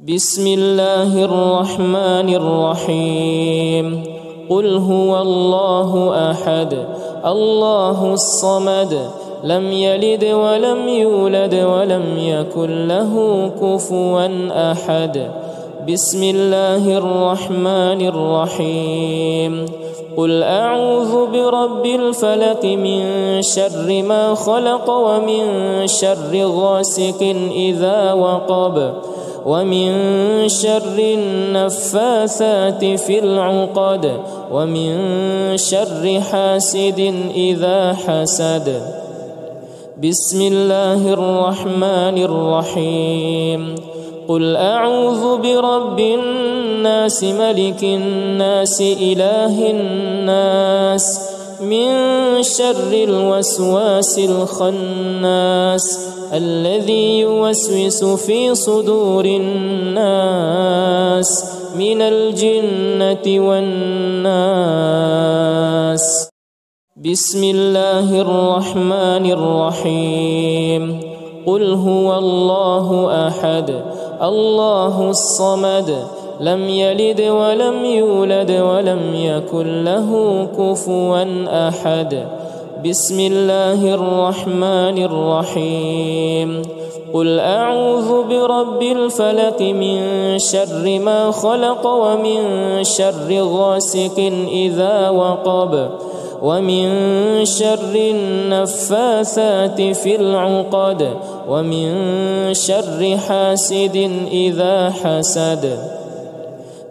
بسم الله الرحمن الرحيم. قل هو الله أحد الله الصمد لم يلد ولم يولد ولم يكن له كفوا أحد. بسم الله الرحمن الرحيم. قل أعوذ برب الفلق من شر ما خلق ومن شر غاسق إذا وقب ومن شر النفاثات في العقد ومن شر حاسد إذا حسد. بسم الله الرحمن الرحيم. قل أعوذ برب الناس ملك الناس إله الناس من شر الوسواس الخناس الذي يوسوس في صدور الناس من الجنة والناس. بسم الله الرحمن الرحيم. قل هو الله أحد الله الصمد لم يلد ولم يولد ولم يكن له كفوا أحد. بسم الله الرحمن الرحيم. قل أعوذ برب الفلق من شر ما خلق ومن شر غاسق إذا وقب ومن شر النفاثات في العقد ومن شر حاسد إذا حسد.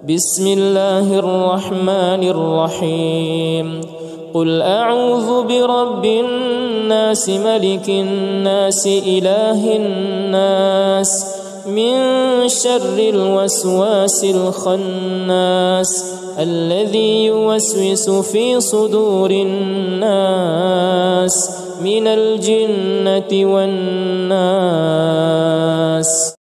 بسم الله الرحمن الرحيم. قل أعوذ برب الناس ملك الناس إله الناس من شر الوسواس الخناس الذي يوسوس في صدور الناس من الجنة والناس.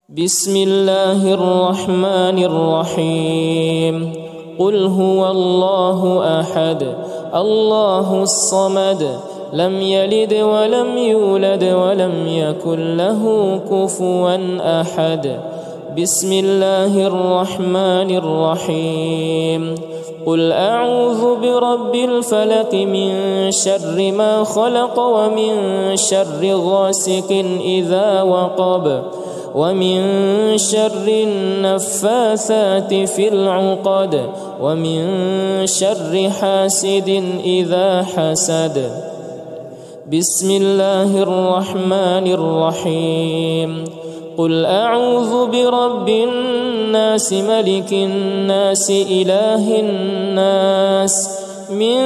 بسم الله الرحمن الرحيم. قل هو الله أحد الله الصمد لم يلد ولم يولد ولم يكن له كفوا أحد. بسم الله الرحمن الرحيم. قل أعوذ برب الفلق من شر ما خلق ومن شر غاسق إذا وقب ومن شر النفاثات في العقد ومن شر حاسد إذا حسد. بسم الله الرحمن الرحيم. قل أعوذ برب الناس ملك الناس إله الناس من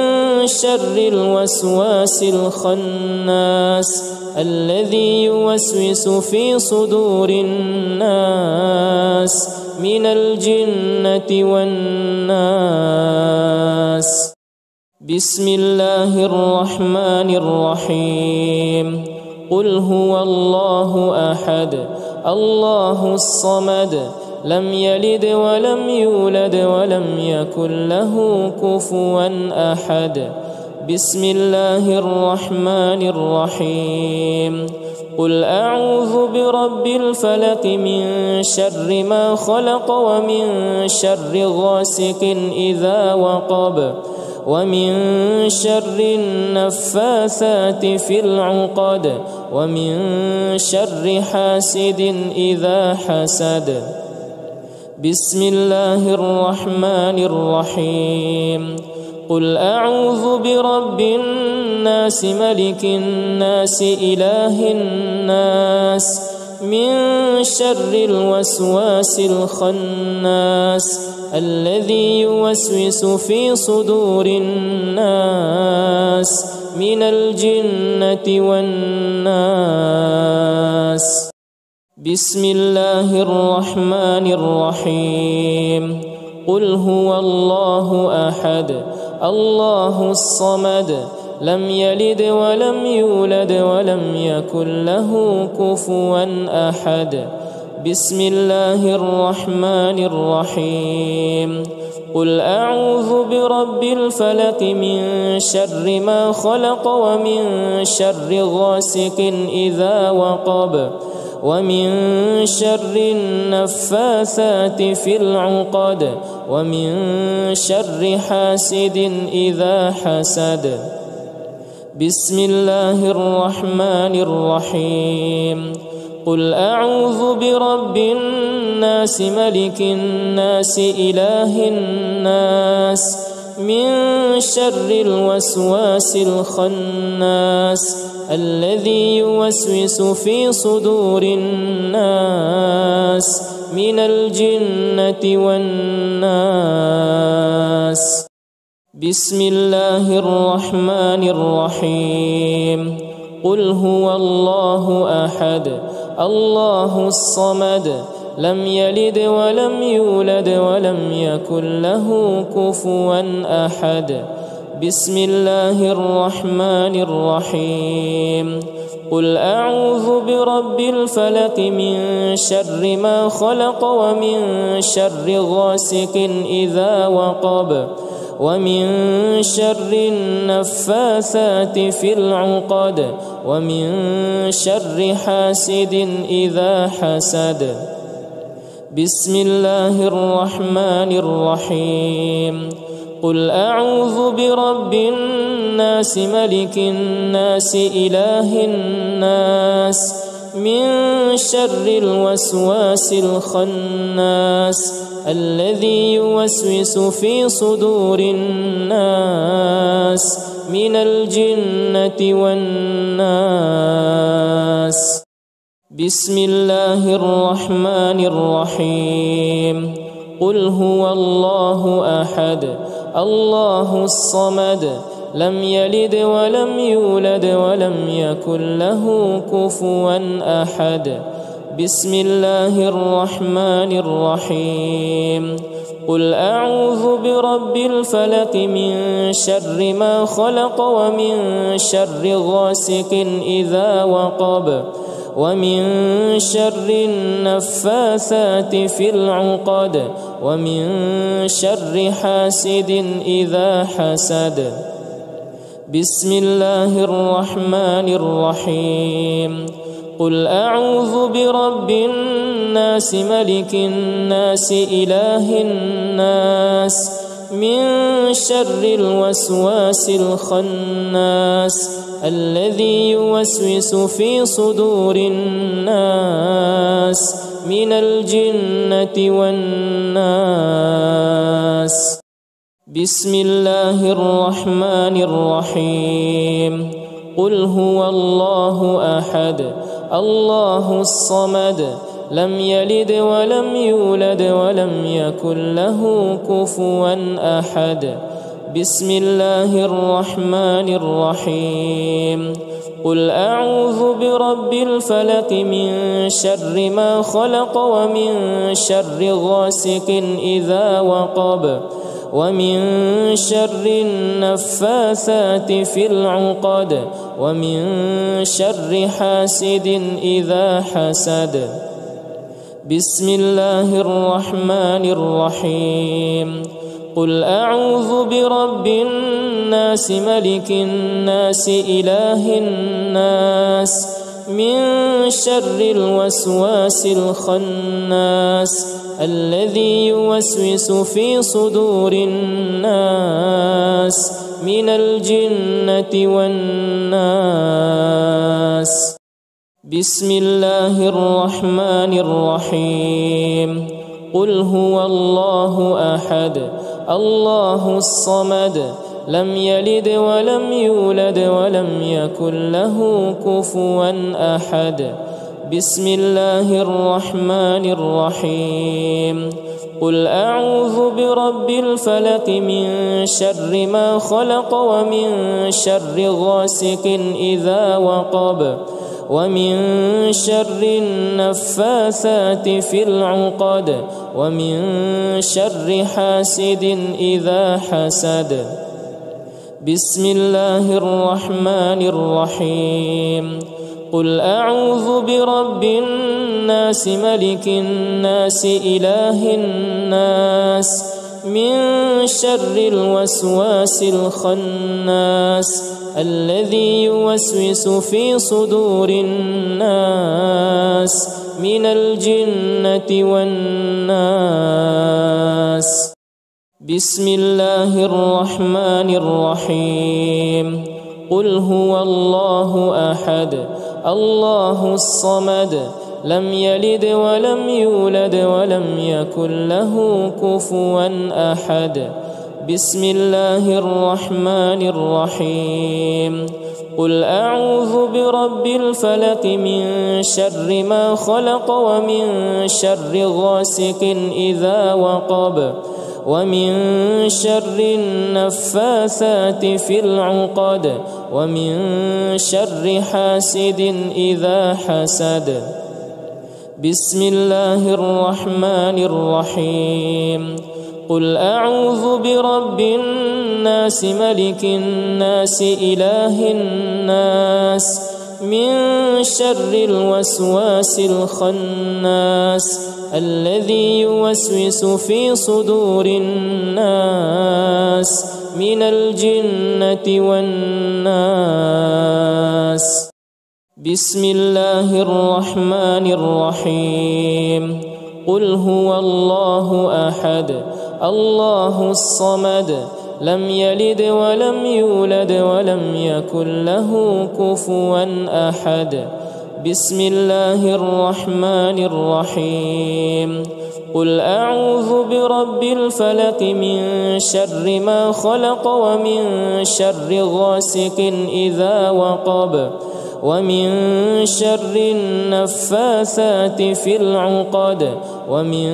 شر الوسواس الخناس الذي يوسوس في صدور الناس من الجنة والناس. بسم الله الرحمن الرحيم. قل هو الله أحد الله الصمد لم يلد ولم يولد ولم يكن له كفوا أحد. بسم الله الرحمن الرحيم. قل أعوذ برب الفلق من شر ما خلق ومن شر غاسق إذا وقب ومن شر النفاثات في العقد ومن شر حاسد إذا حسد. بسم الله الرحمن الرحيم. قل أعوذ برب الناس ملك الناس إله الناس من شر الوسواس الخناس الذي يوسوس في صدور الناس من الجنة والناس. بسم الله الرحمن الرحيم. قل هو الله أحد الله الصمد لم يلد ولم يولد ولم يكن له كفوا أحد. بسم الله الرحمن الرحيم. قل أعوذ برب الفلق من شر ما خلق ومن شر غاسق إذا وقب ومن شر النفاثات في العقد ومن شر حاسد إذا حسد. بسم الله الرحمن الرحيم. قل أعوذ برب الناس ملك الناس إله الناس من شر الوسواس الخناس الذي يوسوس في صدور الناس من الجنة والناس. بسم الله الرحمن الرحيم. قل هو الله أحد الله الصمد لم يلد ولم يولد ولم يكن له كفوا أحد. بسم الله الرحمن الرحيم. قل أعوذ برب الفلق من شر ما خلق ومن شر غاسق إذا وقب ومن شر النفاثات في العقد ومن شر حاسد إذا حسد. بسم الله الرحمن الرحيم. قل أعوذ برب الناس ملك الناس إله الناس من شر الوسواس الخناس الذي يوسوس في صدور الناس من الجنة والناس. بسم الله الرحمن الرحيم. قل هو الله أحد الله الصمد لم يلد ولم يولد ولم يكن له كفوا أحد. بسم الله الرحمن الرحيم. قل أعوذ برب الفلق من شر ما خلق ومن شر غاسق إذا وقب ومن شر النفاثات في العقد ومن شر حاسد إذا حسد. بسم الله الرحمن الرحيم. قل أعوذ برب الناس ملك الناس إله الناس من شر الوسواس الخناس الذي يوسوس في صدور الناس من الجنة والناس. بسم الله الرحمن الرحيم. قل هو الله أحد الله الصمد لم يلد ولم يولد ولم يكن له كفوا أحد. بسم الله الرحمن الرحيم. قل أعوذ برب الفلق من شر ما خلق ومن شر غاسق إذا وقب ومن شر النفاثات في العقد ومن شر حاسد إذا حسد. بسم الله الرحمن الرحيم. قل أعوذ برب الناس ملك الناس إله الناس من شر الوسواس الخناس الذي يوسوس في صدور الناس من الجنة والناس. بسم الله الرحمن الرحيم. قل هو الله أحد الله الصمد لم يلد ولم يولد ولم يكن له كفوا أحد. بسم الله الرحمن الرحيم. قل أعوذ برب الفلق من شر ما خلق ومن شر غاسق إذا وقب ومن شر النفاثات في العقد ومن شر حاسد إذا حسد. بسم الله الرحمن الرحيم. قل أعوذ برب الناس ملك الناس إله الناس من شر الوسواس الخناس الذي يوسوس في صدور الناس من الجنة والناس. بسم الله الرحمن الرحيم. قل هو الله أحد الله الصمد لم يلد ولم يولد ولم يكن له كفوا أحد. بسم الله الرحمن الرحيم. قل أعوذ برب الفلق من شر ما خلق ومن شر غاسق إذا وقب ومن شر النفاثات في العقد ومن شر حاسد إذا حسد. بسم الله الرحمن الرحيم. قل أعوذ برب الناس ملك الناس إله الناس من شر الوسواس الخناس الذي يوسوس في صدور الناس من الجنة والناس. بسم الله الرحمن الرحيم. قل هو الله أحد الله الصمد لم يلد ولم يولد ولم يكن له كفوا أحد. بسم الله الرحمن الرحيم. قل أعوذ برب الفلق من شر ما خلق ومن شر غاسق إذا وقب ومن شر النفاثات في العقد ومن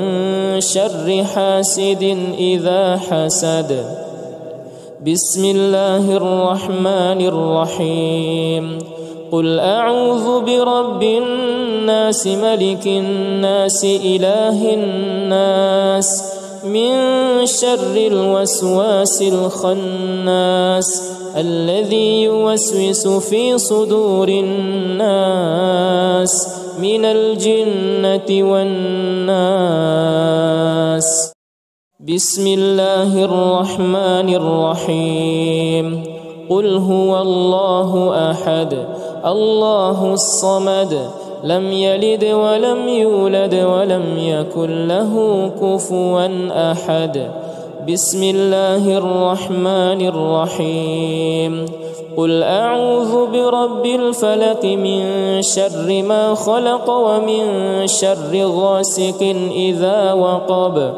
شر حاسد إذا حسد. بسم الله الرحمن الرحيم. قل أعوذ برب الناس ملك الناس إله الناس من شر الوسواس الخناس الذي يوسوس في صدور الناس من الجنة والناس. بسم الله الرحمن الرحيم. قل هو الله أحد الله الصمد لم يلد ولم يولد ولم يكن له كفوا أحد. بسم الله الرحمن الرحيم. قل أعوذ برب الفلق من شر ما خلق ومن شر غاسق إذا وقب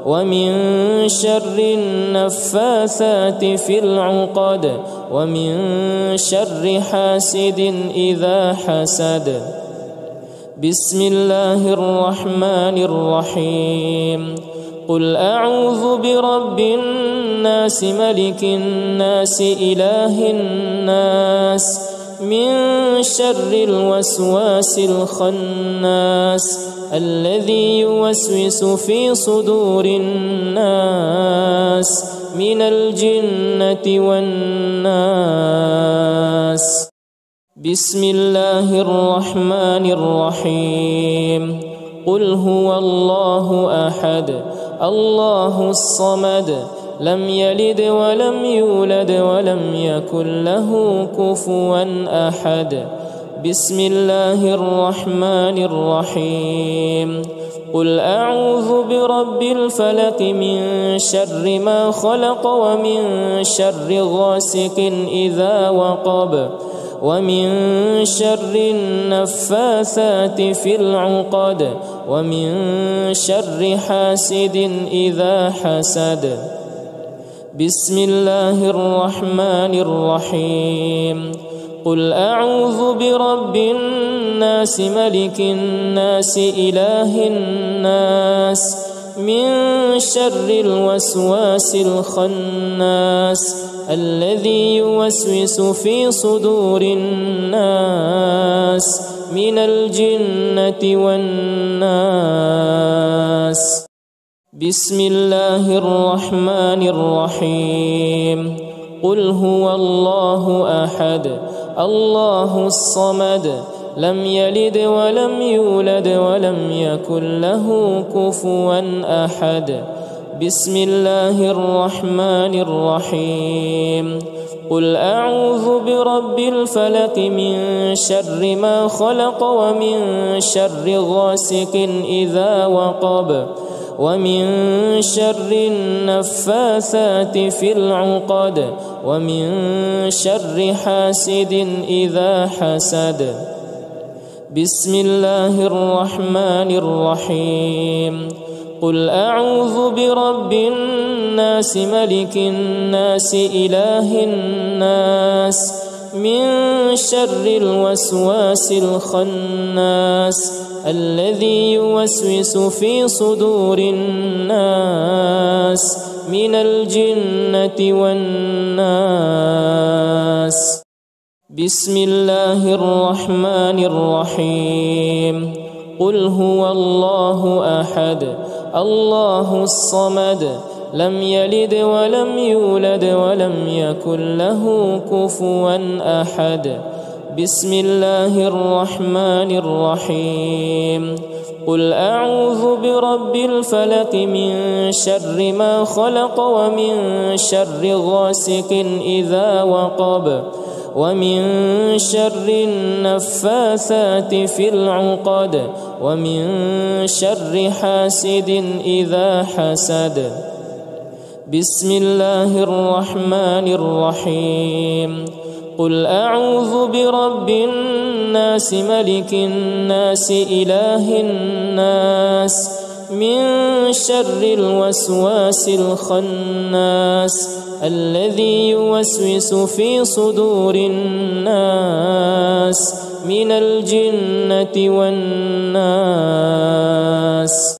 ومن شر النفاثات في العقد ومن شر حاسد إذا حسد. بسم الله الرحمن الرحيم. قل أعوذ برب الناس ملك الناس إله الناس من شر الوسواس الخناس الذي يوسوس في صدور الناس من الجنة والناس. بسم الله الرحمن الرحيم. قل هو الله أحد الله الصمد لم يلد ولم يولد ولم يكن له كفوا أحد. بسم الله الرحمن الرحيم. قل أعوذ برب الفلق من شر ما خلق ومن شر غاسق إذا وقب ومن شر النفاثات في العقد ومن شر حاسد إذا حسد. بسم الله الرحمن الرحيم. قل أعوذ برب الناس ملك الناس إله الناس من شر الوسواس الخناس الذي يوسوس في صدور الناس من الجنة والناس. بسم الله الرحمن الرحيم. قل هو الله أحد الله الصمد لم يلد ولم يولد ولم يكن له كفوا أحد. بسم الله الرحمن الرحيم. قل أعوذ برب الفلق من شر ما خلق ومن شر غاسق إذا وقب ومن شر النفاثات في العقد ومن شر حاسد إذا حسد. بسم الله الرحمن الرحيم. قل أعوذ برب الناس ملك الناس إله الناس من شر الوسواس الخناس الذي يوسوس في صدور الناس من الجنة والناس. بسم الله الرحمن الرحيم. قل هو الله أحد الله الصمد لم يلد ولم يولد ولم يكن له كفوا أحد. بسم الله الرحمن الرحيم. قل أعوذ برب الفلق من شر ما خلق ومن شر غاسق إذا وقب ومن شر النفاثات في العقد ومن شر حاسد إذا حسد. بسم الله الرحمن الرحيم. قل أعوذ برب الناس ملك الناس إله الناس من شر الوسواس الخناس الذي يوسوس في صدور الناس من الجنة والناس.